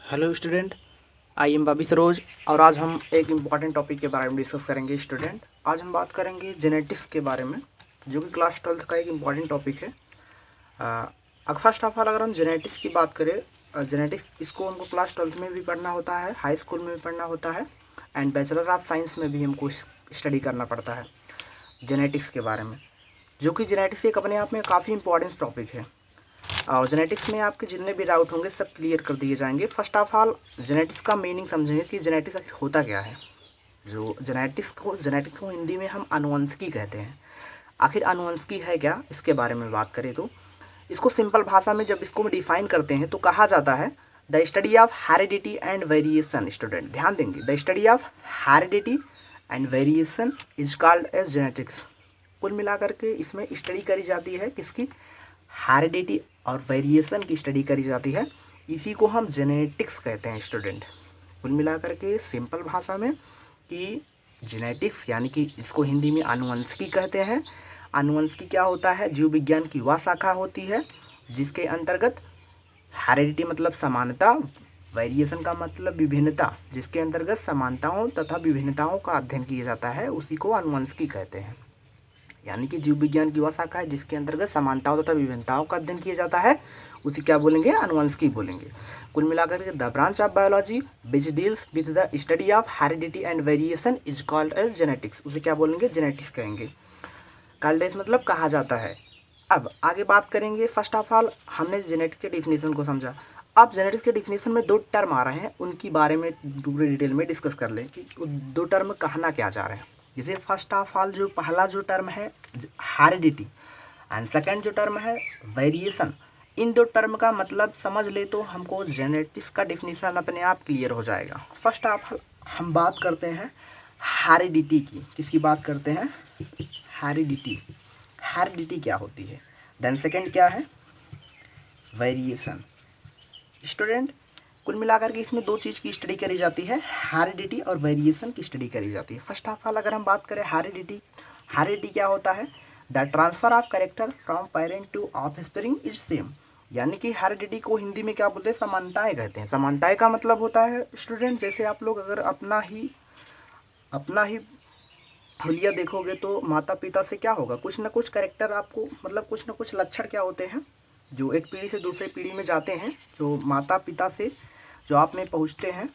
Hello student, I am बाबी सरोज और आज हम एक इम्पॉर्टेंट टॉपिक के बारे में डिस्कस करेंगे। स्टूडेंट, आज हम बात करेंगे जेनेटिक्स के बारे में, जो कि क्लास 12th का एक इम्पॉर्टेंट टॉपिक है। अब फर्स्ट ऑफ ऑल अगर हम जेनेटिक्स की बात करें, जेनेटिक्स इसको हमको क्लास 12th में भी पढ़ना होता है, हाई स्कूल में भी पढ़ना होता है एंड बैचलर ऑफ साइंस में भी हमको स्टडी करना पड़ता है जेनेटिक्स के बारे में, जो कि जेनेटिक्स एक अपने आप में काफ़ी इंपॉर्टेंट टॉपिक है। और जेनेटिक्स में आपके जितने भी डाउट होंगे सब क्लियर कर दिए जाएंगे। फर्स्ट ऑफ ऑल जेनेटिक्स का मीनिंग समझेंगे कि जेनेटिक्स आखिर होता क्या है। जो जेनेटिक्स को हिंदी में हम आनुवंशिकी कहते हैं। आखिर आनुवंशिकी है क्या, इसके बारे में बात करें तो इसको सिंपल भाषा में जब इसको डिफाइन करते हैं तो कहा जाता है the study of heredity and variation. Student ध्यान देंगे, the study of heredity and variation is called as genetics. कुल मिलाकर के इसमें स्टडी करी जाती है किसकी, हेरिडिटी और वेरिएशन की स्टडी करी जाती है। इसी को हम जेनेटिक्स कहते हैं। स्टूडेंट कुल मिलाकर के सिंपल भाषा में कि जेनेटिक्स यानी कि इसको हिंदी में आनुवंशिकी कहते हैं। आनुवंशिकी क्या होता है, जीव विज्ञान की वह शाखा होती है जिसके अंतर्गत हेरिडिटी मतलब समानता, वेरिएशन का मतलब विभिन्नता, जिसके अंतर्गत समानताओं तथा विभिन्नताओं का अध्ययन किया जाता है, उसी को आनुवंशिकी कहते हैं। यानी कि जीव विज्ञान की वह शाखा है जिसके अंतर्गत समानताओं तथा विभिन्नताओं का अध्ययन किया जाता है, उसे क्या बोलेंगे, आनुवंशिकी बोलेंगे। कुल मिलाकर के the branch of biology which deals with the study of heredity and variation is called as genetics, उसे क्या बोलेंगे, जेनेटिक्स कहेंगे। कॉल्ड एज मतलब कहा जाता है। अब आगे बात करेंगे। फर्स्ट ऑफ ऑल हमने जेनेटिक्स के डिफिनीशन को समझा। अब जेनेटिक्स के डिफिनीशन में दो टर्म आ रहे हैं, उनकी बारे में पूरे डिटेल में डिस्कस कर लें कि दो टर्म कहना क्या जा रहे हैं। जैसे फर्स्ट ऑफ ऑल जो पहला जो टर्म है हेरिडिटी एंड सेकंड जो टर्म है वेरिएशन, इन दो टर्म का मतलब समझ ले तो हमको जेनेटिक्स का डिफिनीशन अपने आप क्लियर हो जाएगा। फर्स्ट ऑफ ऑल हम बात करते हैं हेरिडिटी की। किसकी बात करते हैं, हेरिडिटी। हेरिडिटी क्या होती है, देन सेकंड क्या है, वेरिएशन। स्टूडेंट कुल मिलाकर के इसमें दो चीज़ की स्टडी करी जाती है, हेरिडिटी और वेरिएशन की स्टडी करी जाती है। फर्स्ट ऑफ ऑल अगर हम बात करें हेरिडिटी, हेरिडिटी क्या होता है, the transfer of character from parent to offspring is same. यानी कि हेरिडिटी को हिंदी में क्या बोलते हैं, समानताएं कहते हैं। समानताएं का मतलब होता है स्टूडेंट, जैसे आप लोग अगर अपना ही हुलिया देखोगे तो माता पिता से क्या होगा, कुछ ना कुछ कैरेक्टर आपको, मतलब कुछ ना कुछ लक्षण क्या होते हैं जो एक पीढ़ी से दूसरे पीढ़ी में जाते हैं, जो माता पिता से जो आप में पहुँचते हैं,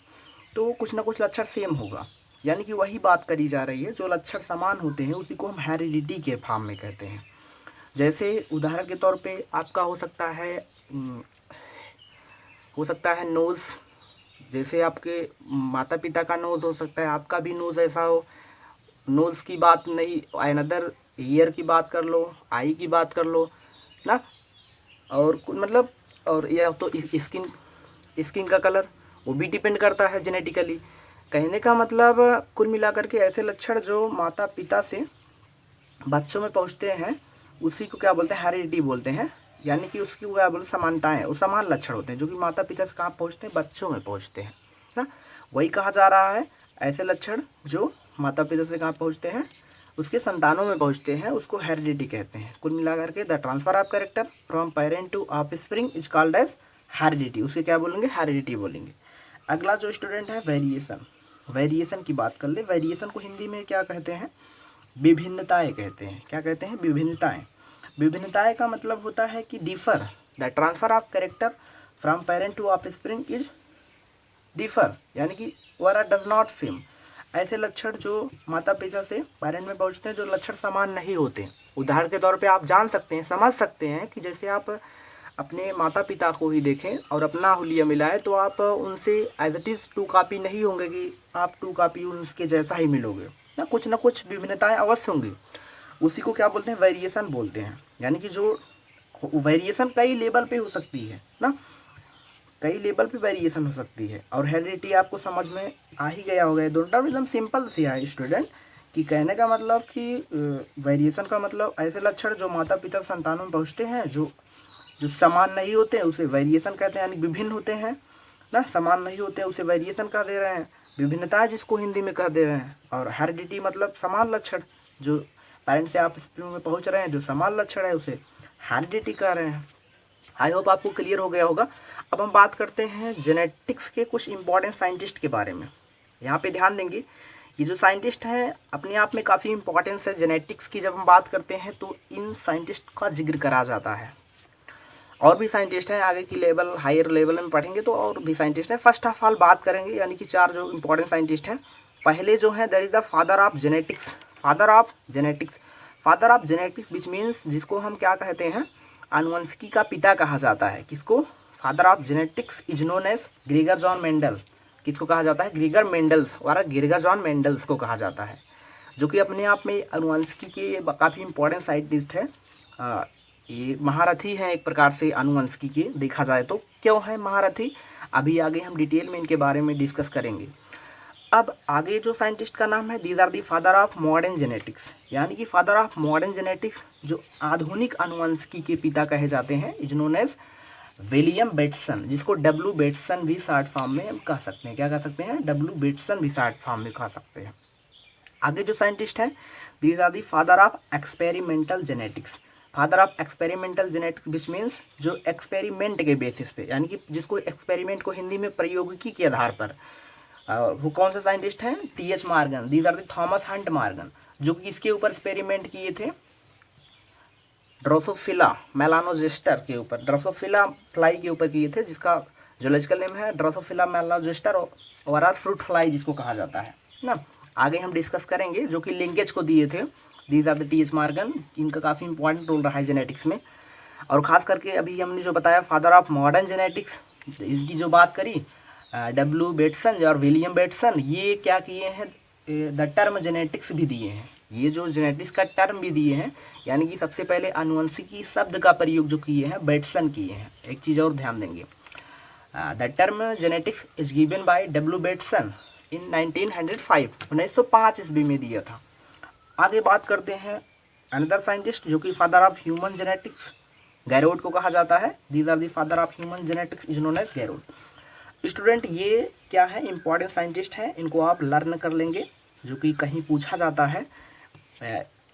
तो कुछ ना कुछ लक्षण सेम होगा। यानी कि वही बात करी जा रही है, जो लक्षण समान होते हैं उसी को हम हेरिडिटी के फॉर्म में कहते हैं। जैसे उदाहरण के तौर पे आपका हो सकता है नोज़, जैसे आपके माता पिता का नोज़ हो सकता है आपका भी नोज़ ऐसा हो। नोज़ की बात नहीं, अनदर ईयर की बात कर लो, आई की बात कर लो ना, और मतलब और यह तो स्किन का कलर वो भी डिपेंड करता है जेनेटिकली। कहने का मतलब कुल मिलाकर के ऐसे लक्षण जो माता पिता से बच्चों में पहुंचते हैं उसी को क्या बोलते हैं, हेरिडिटी बोलते हैं। यानी कि उसकी क्या बोलते हैं, समानताएं, वो समान लक्षण होते हैं जो कि माता पिता से कहाँ पहुँचते हैं, बच्चों में पहुँचते हैं ना। वही कहा जा रहा है, ऐसे लक्षण जो माता पिता से कहाँ पहुँचते हैं, उसके संतानों में पहुँचते हैं, उसको हेरिडिटी कहते हैं। कुल मिलाकर के the transfer of character from parent to offspring is called as heredity, उसे क्या बोलेंगे, हेरिडिटी बोलेंगे। अगला जो स्टूडेंट है वेरिएशन, वेरिएशन की बात कर ले। वेरिएशन को हिंदी में क्या कहते हैं, विभिन्नताएं कहते हैं। क्या कहते हैं, विभिन्नताएं। विभिन्नताएं का मतलब होता है कि differ, the transfer of character from parent to offspring is differ, यानी कि वर डज नॉट सेम। ऐसे लक्षण जो माता पिता से पेरेंट में पहुंचते हैं जो लक्षण समान नहीं होते। उदाहरण के तौर पे आप जान सकते हैं, समझ सकते हैं कि जैसे आप अपने माता पिता को ही देखें और अपना हुलिया मिलाएं तो आप उनसे as it is to copy नहीं होंगे कि आप टू कॉपी उनके जैसा ही मिलोगे ना कुछ विभिन्नताएं अवश्य होंगी। उसी को क्या बोलते हैं, वेरिएशन बोलते हैं। यानी कि जो वेरिएशन कई लेवल पे हो सकती है ना, कई लेवल पे वेरिएशन हो सकती है। और हेरिडिटी आपको समझ में आ ही गया होगा, ये दोनों टर्म एकदम सिंपल सी है स्टूडेंट। कि कहने का मतलब कि वेरिएशन का मतलब ऐसे लक्षण जो माता पिता संतानों में पहुँचते हैं जो समान नहीं होते हैं उसे वेरिएशन कहते हैं, यानी विभिन्न होते हैं ना, समान नहीं होते हैं उसे वेरिएशन कह दे रहे हैं। विभिन्नता जिसको हिंदी में कह दे रहे हैं। और हेरिडिटी मतलब समान लक्षण, जो पेरेंट से आप स्प्रिंग में पहुंच रहे हैं जो समान लक्षण है उसे हेरिडिटी कह रहे हैं। आई होप आपको क्लियर हो गया होगा। अब हम बात करते हैं जेनेटिक्स के कुछ इंपॉर्टेंट साइंटिस्ट के बारे में। यहाँ पे ध्यान देंगे, ये जो साइंटिस्ट हैं अपने आप में काफ़ी इंपॉर्टेंस है। जेनेटिक्स की जब हम बात करते हैं तो इन साइंटिस्ट का जिक्र करा जाता है। और भी साइंटिस्ट हैं, आगे की लेवल हायर लेवल में पढ़ेंगे तो और भी साइंटिस्ट हैं। फर्स्ट ऑफ ऑल बात करेंगे, यानी कि 4 जो इंपॉर्टेंट साइंटिस्ट हैं। पहले जो है that is the father of genetics. Father of genetics which means जिसको हम क्या कहते हैं, आनुवंशिकी का पिता कहा जाता है। किसको? Father of genetics is known as Gregor John Mendel. किसको कहा जाता है? ग्रेगर मेंडल्स, और ग्रेगर जॉन मेंडल्स को कहा जाता है, जो कि अपने आप में आनुवंशिकी के काफ़ी इंपॉर्टेंट साइंटिस्ट है। ये महारथी हैं एक प्रकार से आनुवंशिकी के, देखा जाए तो। क्यों है महारथी, अभी आगे हम डिटेल में इनके बारे में डिस्कस करेंगे। अब आगे जो साइंटिस्ट का नाम है, these are the father of modern genetics, यानी कि फादर ऑफ मॉडर्न जेनेटिक्स जो आधुनिक आनुवंशिकी के पिता कहे जाते हैं, is known as William Bateson, जिसको डब्ल्यू बेटसन भी शॉर्ट फॉर्म में हम कह सकते हैं। क्या कह सकते हैं? डब्ल्यू बेटसन भी शॉर्ट फॉर्म में कह सकते हैं। आगे जो साइंटिस्ट है, these are the father of experimental genetics. Father of experimental genetics which means जो एक्सपेरिमेंट के बेसिस पे, यानी कि जिसको एक्सपेरिमेंट को हिंदी में प्रयोगिकी के आधार पर, वो कौन से साइंटिस्ट हैं? T H. Morgan. These are the Thomas Hunt Morgan, जो कि इसके ऊपर एक्सपेरिमेंट किए थे, ड्रोसोफिला मेलानोजेस्टर के ऊपर, ड्रोसोफिला फ्लाई के ऊपर किए थे, जिसका जूलॉजिकल नेम है ड्रोसोफिला मेलानोजेस्टर और आर फ्रूट फ्लाई जिसको कहा जाता है ना। आगे हम डिस्कस करेंगे, जो कि लिंकेज को दिए थे। These are the T H. Morgan, इनका काफ़ी इंपॉर्टेंट रोल रहा है जेनेटिक्स में। और ख़ास करके अभी हमने जो बताया फादर ऑफ मॉडर्न जेनेटिक्स, इनकी जो बात करी, डब्ल्यू बेटसन और विलियम बेटसन, ये क्या किए हैं? द टर्म जेनेटिक्स भी दिए हैं। ये जो जेनेटिक्स का टर्म भी दिए हैं, यानी कि सबसे पहले आनुवंशिकी शब्द का प्रयोग जो किए हैं बेटसन किए हैं। एक चीज़ और ध्यान देंगे, the term genetics is given by W Bateson in 1905 ईस्वी में दिया था। आगे बात करते हैं अनदर साइंटिस्ट, जो कि father of human genetics, Garrod को कहा जाता है। These are the father of human genetics is known as Garrod. Student, ये क्या है? इंपॉर्टेंट साइंटिस्ट हैं, इनको आप लर्न कर लेंगे, जो कि कहीं पूछा जाता है,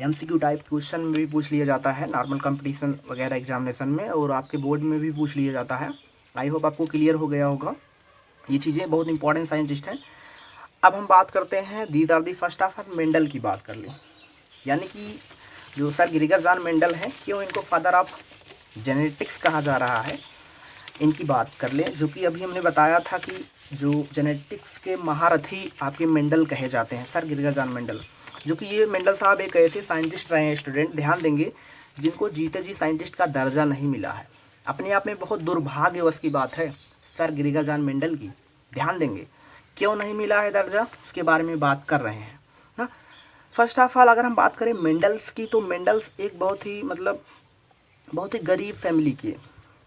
MCQ टाइप क्वेश्चन में भी पूछ लिया जाता है, नॉर्मल कंपटीशन वगैरह एग्जामिनेशन में, और आपके बोर्ड में भी पूछ लिया जाता है। आई होप आपको क्लियर हो गया होगा। ये चीज़ें बहुत इंपॉर्टेंट साइंटिस्ट हैं। अब हम बात करते हैं, these are the first of all Mendel की बात कर लें, यानी कि जो सर ग्रेगर जॉन मेंडल हैं, क्यों इनको फादर ऑफ जेनेटिक्स कहा जा रहा है, इनकी बात कर लें। जो कि अभी हमने बताया था कि जो जेनेटिक्स के महारथी आपके मेंडल कहे जाते हैं, सर ग्रेगर जॉन मेंडल, जो कि ये मेंडल साहब एक ऐसे साइंटिस्ट रहे हैं, स्टूडेंट ध्यान देंगे, जिनको जीते जी साइंटिस्ट का दर्जा नहीं मिला है। अपने आप में बहुत दुर्भाग्यवश की बात है सर ग्रेगर जॉन मेंडल की। ध्यान देंगे क्यों नहीं मिला है दर्जा, उसके बारे में बात कर रहे हैं ना। फर्स्ट ऑफ ऑल अगर हम बात करें मेंडल्स की, तो मेंडल्स एक बहुत ही गरीब फैमिली के,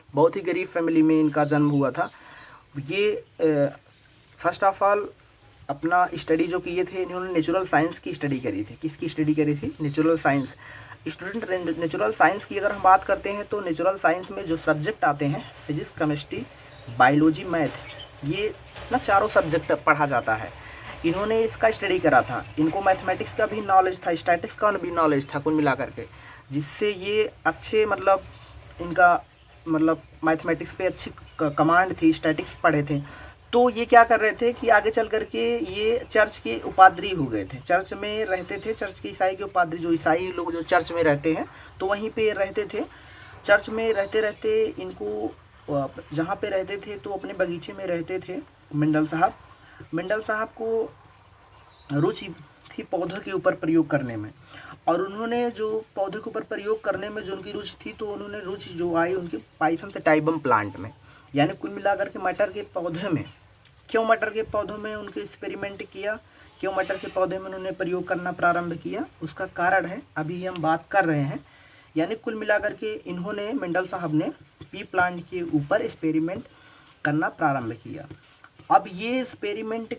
बहुत ही गरीब फैमिली में इनका जन्म हुआ था। ये फर्स्ट ऑफ ऑल अपना स्टडी जो किए थे, इन्होंने नेचुरल साइंस की स्टडी करी थी। किसकी स्टडी करी थी? Natural science. Student, natural science की अगर हम बात करते हैं तो नेचुरल साइंस में जो सब्जेक्ट आते हैं, फिजिक्स, केमिस्ट्री, बायोलॉजी, मैथ, ये ना चारों सब्जेक्ट पढ़ा जाता है। इन्होंने इसका स्टडी करा था। इनको मैथमेटिक्स का भी नॉलेज था, स्टैटिक्स का भी नॉलेज था कुल मिला करके, जिससे ये अच्छे इनका मैथमेटिक्स पे अच्छी कमांड थी, स्टैटिक्स पढ़े थे। तो ये क्या कर रहे थे कि आगे चल करके ये चर्च के उपाध्याय हो गए थे। चर्च में रहते थे, चर्च के ईसाई के उपाध्याय, जो ईसाई लोग जो चर्च में रहते हैं, तो वहीं पे रहते थे। चर्च में रहते रहते इनको जहाँ पे रहते थे तो अपने बगीचे में रहते थे मेंडल साहब को रुचि थी पौधों के ऊपर प्रयोग करने में, और उन्होंने जो पौधे के ऊपर प्रयोग करने में जो उनकी रुचि थी, तो उन्होंने रुचि जो आई उनकी पाइथम से टाइबम प्लांट में, यानी कुल मिलाकर के मटर के पौधे में। क्यों मटर के पौधों में उनके एक्सपेरिमेंट किया, क्यों मटर के पौधे में उन्होंने प्रयोग करना प्रारंभ किया, उसका कारण है अभी हम बात कर रहे हैं। यानी कुल मिलाकर के इन्होंने, मेंडल साहब ने पी प्लांट के ऊपर एक्सपेरिमेंट करना प्रारंभ किया। अब ये एक्सपेरिमेंट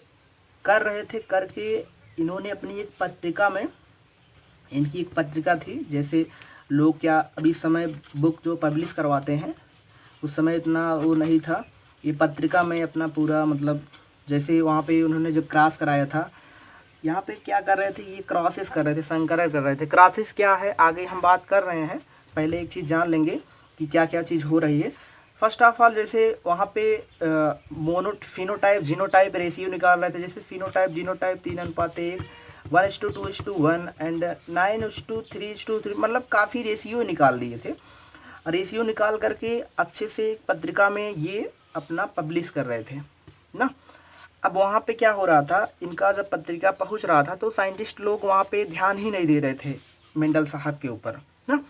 कर रहे थे, करके इन्होंने अपनी एक पत्रिका में, इनकी एक पत्रिका थी, जैसे लोग क्या अभी समय बुक जो पब्लिश करवाते हैं, उस समय इतना वो नहीं था। ये पत्रिका में अपना पूरा जैसे वहाँ पे उन्होंने जब क्रॉस कराया था, यहाँ पे क्या कर रहे थे, ये क्रॉसेस कर रहे थे, संकरण कर रहे थे। क्रॉसेस क्या है आगे हम बात कर रहे हैं, पहले एक चीज़ जान लेंगे कि क्या क्या चीज़ हो रही है। फर्स्ट ऑफ ऑल जैसे वहाँ पे फिनोटाइप जीनोटाइप रेशियो निकाल रहे थे, जैसे फिनोटाइप जीनोटाइप 3:1, 1:2:1 एंड 9:3:3, मतलब काफ़ी रेशियो निकाल दिए थे। रेशियो निकाल करके अच्छे से पत्रिका में ये अपना पब्लिश कर रहे थे ना। अब वहाँ पे क्या हो रहा था, इनका जब पत्रिका पहुँच रहा था तो साइंटिस्ट लोग वहाँ पे ध्यान ही नहीं दे रहे थे मेंडल साहब के ऊपर ना।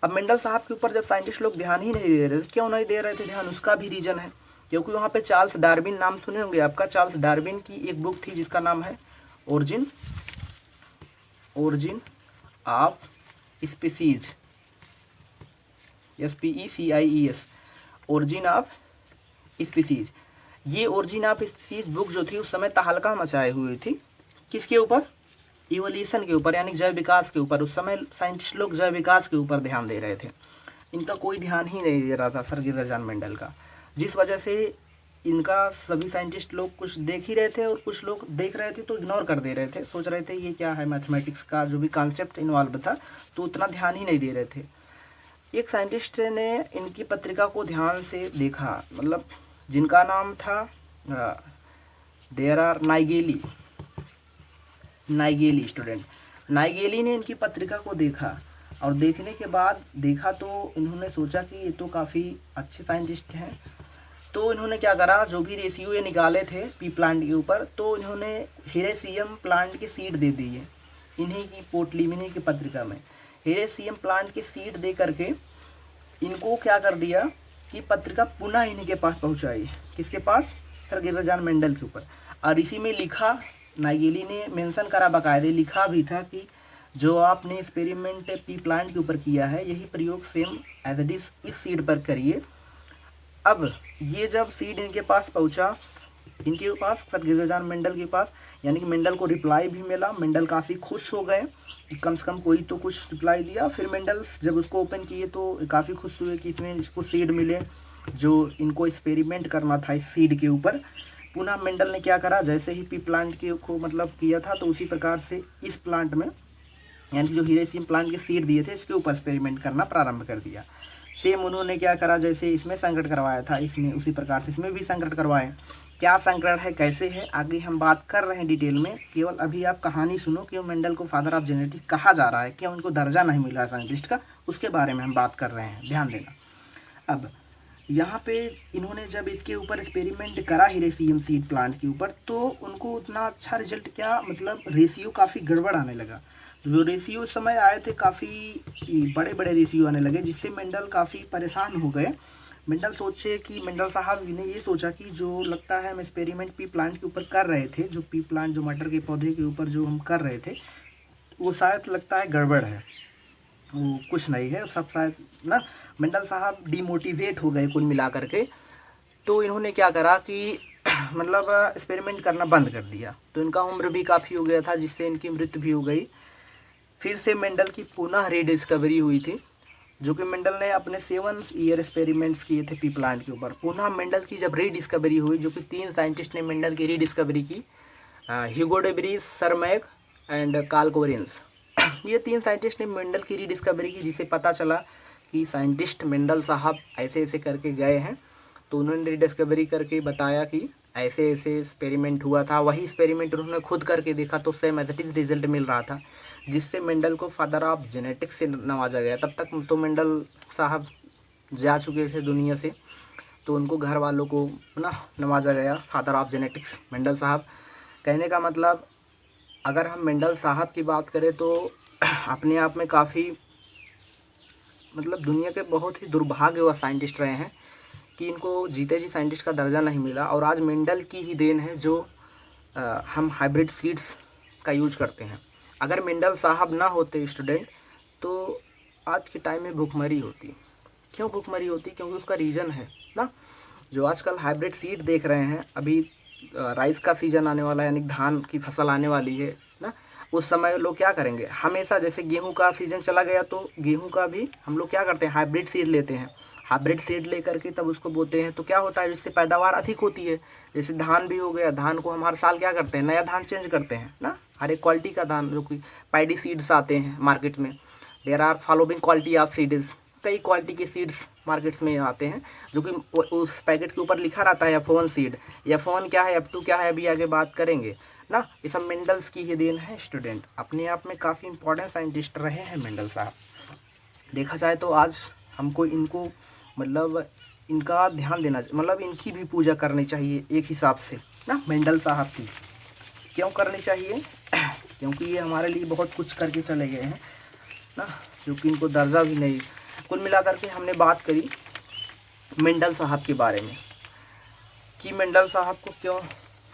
अब मेंडल साहब के ऊपर जब साइंटिस्ट लोग ध्यान ही नहीं दे रहे थे, क्यों नहीं दे रहे थे ध्यान, उसका भी रीज़न है। क्योंकि वहाँ पे चार्ल्स डार्विन नाम सुने होंगे आपका। चार्ल्स डार्विन की एक बुक थी जिसका नाम है origin of species, SPECIES, origin of species. ये ओरिजिन ऑफ स्पीसीज बुक जो थी उस समय तहलका मचाए हुई थी। किसके ऊपर? इवोल्यूशन के ऊपर, यानी जैव विकास के ऊपर। उस समय साइंटिस्ट लोग जैव विकास के ऊपर ध्यान दे रहे थे, इनका कोई ध्यान ही नहीं दे रहा था सर गिरजान मेंडल का, जिस वजह से इनका सभी साइंटिस्ट लोग कुछ देख ही रहे थे और कुछ लोग देख रहे थे तो इग्नोर कर दे रहे थे, सोच रहे थे ये क्या है, मैथमेटिक्स का जो भी कॉन्सेप्ट इन्वॉल्व था तो उतना ध्यान ही नहीं दे रहे थे। एक साइंटिस्ट ने इनकी पत्रिका को ध्यान से देखा, मतलब जिनका नाम था देयर आर नाइगेली स्टूडेंट। नाइगेली ने इनकी पत्रिका को देखा और देखने के बाद देखा तो इन्होंने सोचा कि ये तो काफ़ी अच्छे साइंटिस्ट हैं। तो इन्होंने क्या करा, जो भी रेशियो ये निकाले थे पी प्लांट के ऊपर, तो इन्होंने हिरेसियम प्लांट की सीड दे दी है इन्हीं की पोटली में, इन्हीं की पत्रिका में हिरेसियम प्लांट की सीड दे करके इनको क्या कर दिया कि पत्रिका पुनः इन्हीं के पास पहुंचाई। किसके पास? सर गिरजान मेंडल के ऊपर। और इसी में लिखा, नाइगेली ने मेंशन करा, बाकायदे लिखा भी था कि जो आपने एक्सपेरिमेंट पी प्लांट के ऊपर किया है यही प्रयोग सेम एज इट इज इस सीड पर करिए। अब ये जब सीड इनके पास पहुंचा, इनके पास सर गिरजान मेंडल के पास, यानी कि मेंडल को रिप्लाई भी मिला। मेंडल काफ़ी खुश हो गए कि कम से कम कोई तो कुछ रिप्लाई दिया। फिर मेंडल जब उसको ओपन किए तो काफ़ी खुश हुए कि इसमें इसको सीड मिले जो इनको एक्सपेरिमेंट करना था इस सीड के ऊपर। पुनः मेंडल ने क्या करा, जैसे ही पी प्लांट के को मतलब किया था तो उसी प्रकार से इस प्लांट में, यानी कि जो हिरेसियम प्लांट के सीड दिए थे इसके ऊपर एक्सपेरिमेंट करना प्रारंभ कर दिया। सेम उन्होंने क्या करा, जैसे इसमें संकट करवाया था, इसमें उसी प्रकार से इसमें भी संकट करवाए। क्या संकट है, कैसे है, आगे हम बात कर रहे हैं डिटेल में। केवल अभी आप कहानी सुनो कि मेंडल को फादर ऑफ जेनेटिक्स कहा जा रहा है, क्यों उनको दर्जा नहीं मिला साइंटिस्ट का, उसके बारे में हम बात कर रहे हैं, ध्यान देना। अब यहाँ पे इन्होंने जब इसके ऊपर एक्सपेरिमेंट करा हिरेसियम सीड प्लांट के ऊपर, तो उनको उतना अच्छा रिजल्ट क्या, मतलब रेशियो काफ़ी गड़बड़ आने लगा। जो रेशियो उस समय आए थे काफ़ी बड़े बड़े रेशियो आने लगे, जिससे मेंडल काफ़ी परेशान हो गए। मेंडल सोचे कि मेंडल साहब ने ये सोचा कि जो लगता है हम एक्सपेरिमेंट पी प्लांट के ऊपर कर रहे थे, जो पी प्लांट जो मटर के पौधे के ऊपर जो हम कर रहे थे, वो शायद लगता है गड़बड़ है, वो कुछ नहीं है सब शायद ना। मेंडल साहब डिमोटिवेट हो गए कुल मिला करके। तो इन्होंने क्या करा कि मतलब एक्सपेरिमेंट करना बंद कर दिया। तो इनका उम्र भी काफ़ी हो गया था, जिससे इनकी मृत्यु भी हो गई। फिर से मेंडल की पुनः रीडिस्कवरी हुई थी, जो कि मेंडल ने अपने 7 ईयर एक्सपेरिमेंट्स किए थे पी प्लांट के ऊपर। पुनः मेंडल की जब रीडिस्कवरी हुई, जो कि 3 साइंटिस्ट ने मेंडल की रीडिस्कवरी की, Hugo de Vries, Tschermak and Carl Correns. ये 3 साइंटिस्ट ने मेंडल की रीडिस्कवरी की, जिसे पता चला कि साइंटिस्ट मेंडल साहब ऐसे ऐसे करके गए हैं। तो उन्होंने रीडिस्कवरी करके बताया कि ऐसे ऐसे एक्सपेरिमेंट हुआ था। वही एक्सपेरिमेंट उन्होंने खुद करके देखा तो same as it is result मिल रहा था, जिससे मेंडल को फादर ऑफ जेनेटिक्स से नवाजा गया। तब तक तो मेंडल साहब जा चुके थे दुनिया से, तो उनको घर वालों को ना नवाजा गया फादर ऑफ जेनेटिक्स मेंडल साहब। कहने का मतलब, अगर हम मेंडल साहब की बात करें तो अपने आप में काफ़ी, मतलब दुनिया के बहुत ही दुर्भाग्यवश साइंटिस्ट रहे हैं कि इनको जीते जी साइंटिस्ट का दर्जा नहीं मिला। और आज मेंडल की ही देन है जो हम हाइब्रिड सीड्स का यूज करते हैं। अगर मेंडल साहब ना होते स्टूडेंट, तो आज के टाइम में भूखमरी होती। क्यों भूखमरी होती? क्योंकि उसका रीज़न है ना, जो आजकल हाइब्रिड सीड देख रहे हैं। अभी राइस का सीज़न आने वाला है, यानी धान की फसल आने वाली है ना। उस समय लोग क्या करेंगे, हमेशा जैसे गेहूं का सीज़न चला गया तो गेहूं का भी हम लोग क्या करते हैं, हाइब्रिड सीड लेते हैं। हाइब्रिड सीड ले करके तब उसको बोते हैं, तो क्या होता है, जिससे पैदावार अधिक होती है। जैसे धान भी हो गया, धान को हम हर साल क्या करते हैं, नया धान चेंज करते हैं ना। हर एक क्वालिटी का धान, जो कि पैडी सीड्स आते हैं मार्केट में, there are following quality of seeds, कई क्वालिटी के सीड्स मार्केट्स में आते हैं, जो कि उस पैकेट के ऊपर लिखा रहता है F1 सीड। F1 क्या है, F2 क्या है, अभी आगे बात करेंगे ना। ये सब मेंडल्स की ही देन है स्टूडेंट। अपने आप में काफ़ी इंपॉर्टेंट साइंटिस्ट रहे हैं मेंडल साहब। देखा जाए तो आज हमको इनको मतलब इनका ध्यान देना, मतलब इनकी भी पूजा करनी चाहिए एक हिसाब से ना, मेंडल साहब की। क्यों करनी चाहिए? क्योंकि ये हमारे लिए बहुत कुछ करके चले गए हैं ना, क्योंकि इनको दर्जा भी नहीं। कुल मिलाकर के हमने बात करी मेंडल साहब के बारे में कि मेंडल साहब को क्यों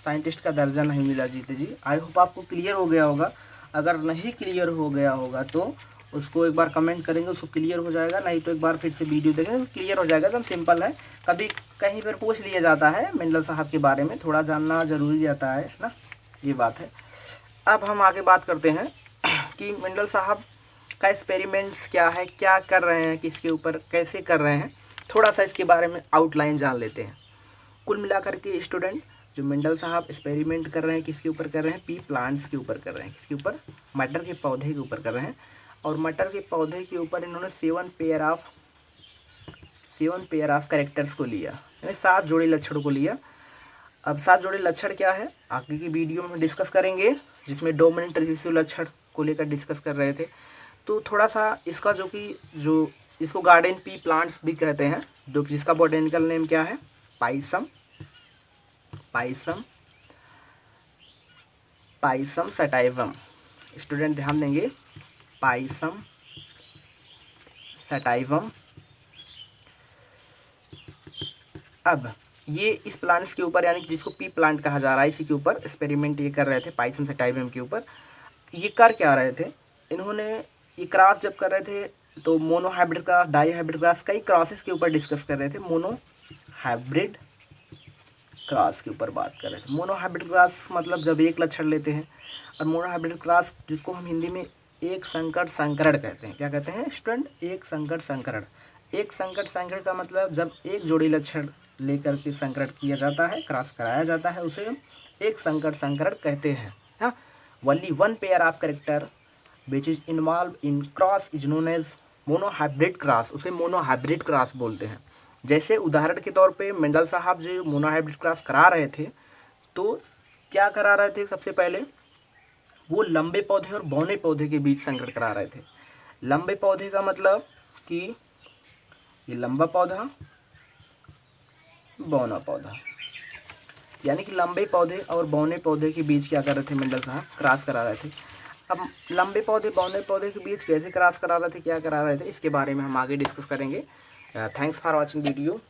साइंटिस्ट का दर्जा नहीं मिला। जीते जी, आई होप आपको क्लियर हो गया होगा। अगर नहीं क्लियर हो गया होगा तो उसको एक बार कमेंट करेंगे, उसको क्लियर हो जाएगा। नहीं तो एक बार फिर से वीडियो देखेंगे, क्लियर हो जाएगा। एकदम सिंपल है। कभी कहीं पर पूछ लिया जाता है मेंडल साहब के बारे में, थोड़ा जानना ज़रूरी रहता है ना, ये बात है। अब हम आगे बात करते हैं कि मेंडल साहब का एक्सपेरिमेंट्स क्या है, क्या कर रहे हैं, किसके ऊपर कैसे कर रहे हैं, थोड़ा सा इसके बारे में आउटलाइन जान लेते हैं। कुल मिलाकर के स्टूडेंट, जो मेंडल साहब एक्सपेरिमेंट कर रहे हैं किसके ऊपर कर रहे हैं, पी प्लांट्स के ऊपर कर रहे हैं। किसके ऊपर? मटर के पौधे के ऊपर कर रहे हैं। और मटर के पौधे के ऊपर इन्होंने 7 पेयर ऑफ कैरेक्टर्स को लिया, यानी 7 जोड़े लक्षणों को लिया। अब 7 जोड़े लक्षण क्या है आगे की वीडियो में डिस्कस करेंगे, जिसमें डोमिनेंट रिसेसिव लक्षण को लेकर डिस्कस कर रहे थे। तो थोड़ा सा इसका जो इसको गार्डन पी प्लांट्स भी कहते हैं, जो जिसका बॉटेनिकल नेम क्या है, पाइसम सटाइवम। स्टूडेंट ध्यान देंगे, पाइसम सटाइवम। अब ये इस प्लांट्स के ऊपर, यानी जिसको पी प्लांट कहा जा रहा है, इसी के ऊपर एक्सपेरिमेंट ये कर रहे थे, पाइसम सटाइवम के ऊपर। ये कर क्या रहे थे इन्होंने, ये क्रॉस जब कर रहे थे तो monohybrid cross, dihybrid cross, कई क्रॉसेस के ऊपर डिस्कस कर रहे थे। मोनो हाइब्रिड क्रॉस के ऊपर बात कर रहे थे। मोनो हाइब्रिड क्रॉस मतलब जब एक लक्षण लेते हैं, और मोनो हाइब्रिड क्रॉस जिसको हम हिंदी में एक संकर संकरण कहते हैं। क्या कहते हैं स्टूडेंट? एक संकर संकरण। एक संकर संकरण का मतलब जब एक जोड़ी लक्षण लेकर के संकरण किया जाता है, क्रॉस कराया जाता है, उसे हम एक संकर संकरण कहते हैं। हाँ, only one pair of character which is involved in cross is known as monohybrid cross, उसे मोनोहाइब्रिड क्रॉस बोलते हैं। जैसे उदाहरण के तौर पे मेंडल साहब जो मोनोहाइब्रिड क्रॉस करा रहे थे, तो क्या करा रहे थे? सबसे पहले वो लंबे पौधे और बौने पौधे के बीच संकरण करा रहे थे। लंबे पौधे का मतलब कि ये लंबा पौधा, बौना पौधा, यानी कि लंबे पौधे और बौने पौधे के बीच क्या कर रहे थे मेंडल साहब? क्रॉस करा रहे थे। अब लंबे पौधे बौने पौधे के बीच कैसे क्रॉस करा रहे थे, क्या करा रहे थे, इसके बारे में हम आगे डिस्कस करेंगे। Thanks for watching video.